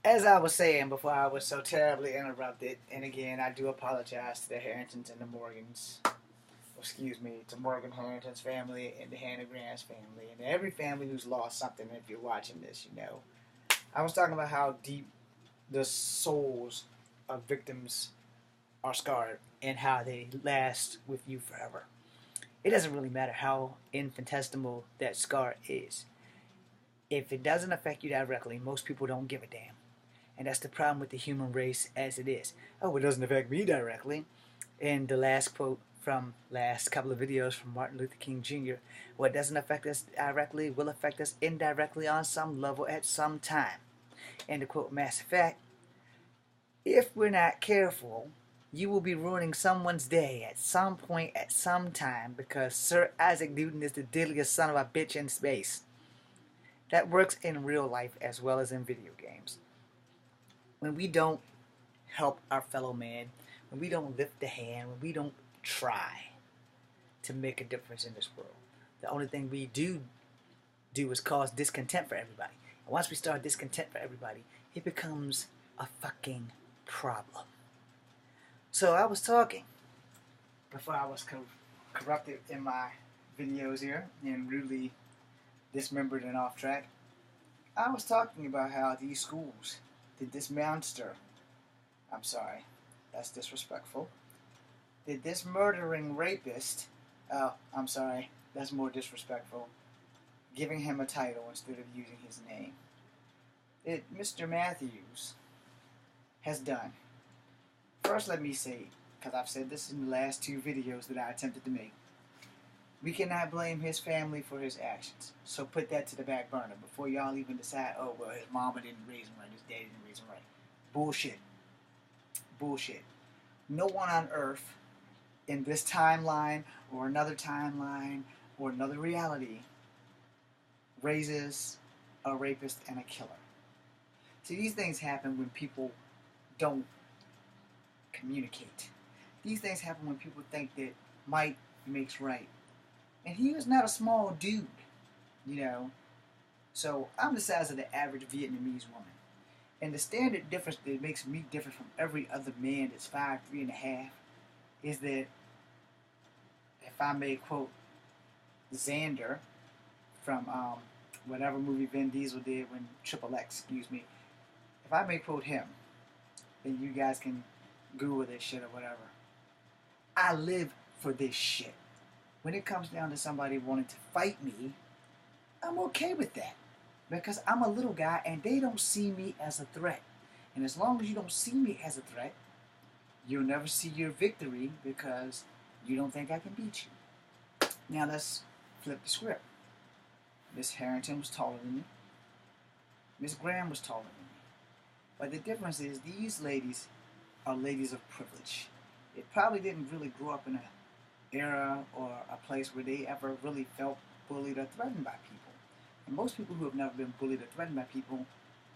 As I was saying before I was so terribly interrupted, and again, I do apologize to the Harringtons and the Morgans. Excuse me, to Morgan Harrington's family and the Hannah Grant's family, and every family who's lost something. If you're watching this, you know. I was talking about how deep the souls of victims are scarred and how they last with you forever. It doesn't really matter how infinitesimal that scar is. If it doesn't affect you directly, most people don't give a damn. And that's the problem with the human race as it is. Oh, it doesn't affect me directly. And the last quote from last couple of videos from Martin Luther King Jr. What doesn't affect us directly will affect us indirectly on some level at some time. And to quote Mass Effect, if we're not careful, you will be ruining someone's day at some point at some time because Sir Isaac Newton is the deadliest son of a bitch in space. That works in real life as well as in video games. When we don't help our fellow man, when we don't lift the hand, when we don't try to make a difference in this world, the only thing we do is cause discontent for everybody. And once we start discontent for everybody, it becomes a fucking problem. So I was talking before I was corrupted in my videos here and rudely dismembered and off track. I was talking about how these schools did this monster, I'm sorry, that's disrespectful, did this murdering rapist, oh, I'm sorry, that's more disrespectful, giving him a title instead of using his name. It Mr. Matthews has done. First, let me say, because I've said this in the last two videos that I attempted to make, we cannot blame his family for his actions. So put that to the back burner before y'all even decide, oh, well, his mama didn't raise him right, his daddy didn't raise him right. Bullshit. Bullshit. No one on earth in this timeline or another timeline or another reality raises a rapist and a killer. See, these things happen when people don't communicate. These things happen when people think that might makes right. And he was not a small dude, you know. So I'm the size of the average Vietnamese woman. And the standard difference that makes me different from every other man that's 5'3.5" is that, if I may quote Xander from whatever movie Vin Diesel did when Triple X, excuse me, if I may quote him, then you guys can Google this shit or whatever. I live for this shit. When it comes down to somebody wanting to fight me, I'm okay with that. Because I'm a little guy and they don't see me as a threat. And as long as you don't see me as a threat, you'll never see your victory because you don't think I can beat you. Now let's flip the script. Miss Harrington was taller than me. Miss Graham was taller than me. But the difference is these ladies are ladies of privilege. They probably didn't really grow up in an era or a place where they ever really felt bullied or threatened by people. And most people who have never been bullied or threatened by people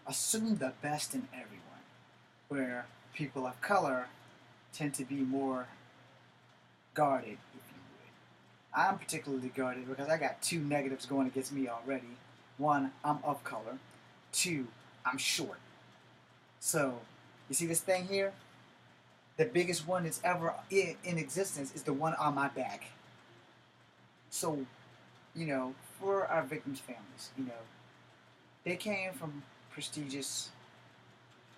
assume the best in everyone, where people of color tend to be more guarded, if you would. I'm particularly guarded because I got two negatives going against me already. One, I'm of color. Two, I'm short. So, you see this thing here? The biggest one that's ever in existence is the one on my back. So, you know, for our victims' families, you know, they came from prestigious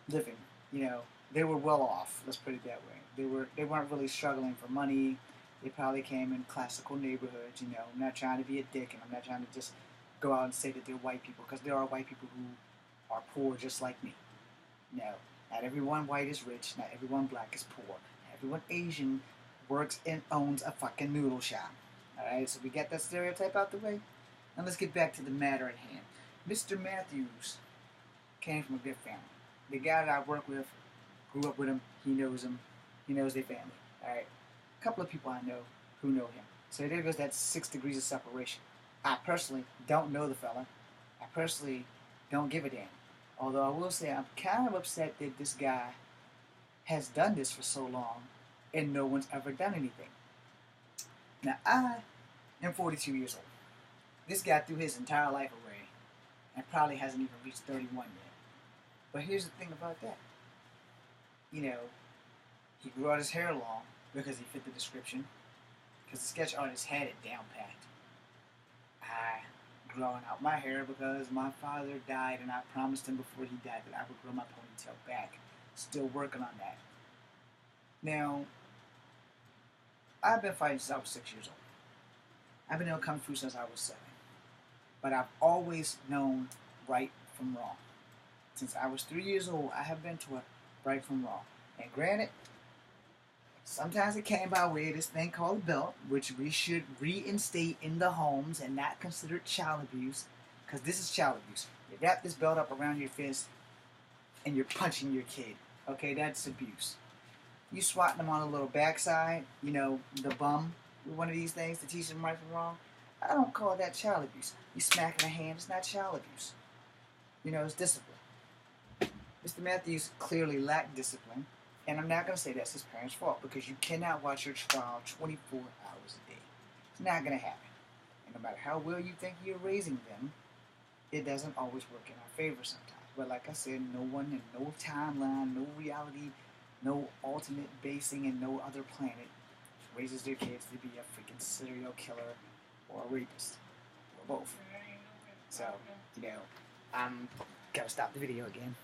living. You know, they were well off. Let's put it that way. They weren't really struggling for money. They probably came in classical neighborhoods. You know, I'm not trying to be a dick, and I'm not trying to just go out and say that they're white people, because there are white people who are poor just like me. No, not everyone white is rich. Not everyone black is poor. Not everyone Asian works and owns a fucking noodle shop. Alright, so we got that stereotype out the way. Now let's get back to the matter at hand. Mr. Matthews came from a good family. The guy that I work with grew up with him. He knows their family. Alright, a couple of people I know who know him. So there goes that 6 degrees of separation. I personally don't know the fella. I personally don't give a damn. Although I will say I'm kind of upset that this guy has done this for so long and no one's ever done anything. Now, I am 42 years old. This guy threw his entire life away and probably hasn't even reached 31 yet. But here's the thing about that. You know, he grew out his hair long because he fit the description. Because the sketch artist had it down pat. I growing out my hair because my father died and I promised him before he died that I would grow my ponytail back. Still working on that. Now, I've been fighting since I was 6 years old. I've been doing Kung Fu since I was 7. But I've always known right from wrong. Since I was 3 years old, I have been taught right from wrong. And granted, sometimes it came by way of this thing called a belt, which we should reinstate in the homes and not consider it child abuse, because this is child abuse. You wrap this belt up around your fist and you're punching your kid. Okay, that's abuse. You swatting them on a little backside, you know, the bum, with one of these things to teach them right from wrong. I don't call that child abuse. You smacking a hand, it's not child abuse. You know, it's discipline. Mr. Matthews clearly lacked discipline, and I'm not going to say that's his parents' fault, because you cannot watch your child 24 hours a day. It's not going to happen. And no matter how well you think you're raising them, it doesn't always work in our favor sometimes. But like I said, no one in no timeline, no reality, no alternate basing, and no other planet raises their kids to be a freaking serial killer or a rapist, or both. So, you know, I'm gotta stop the video again.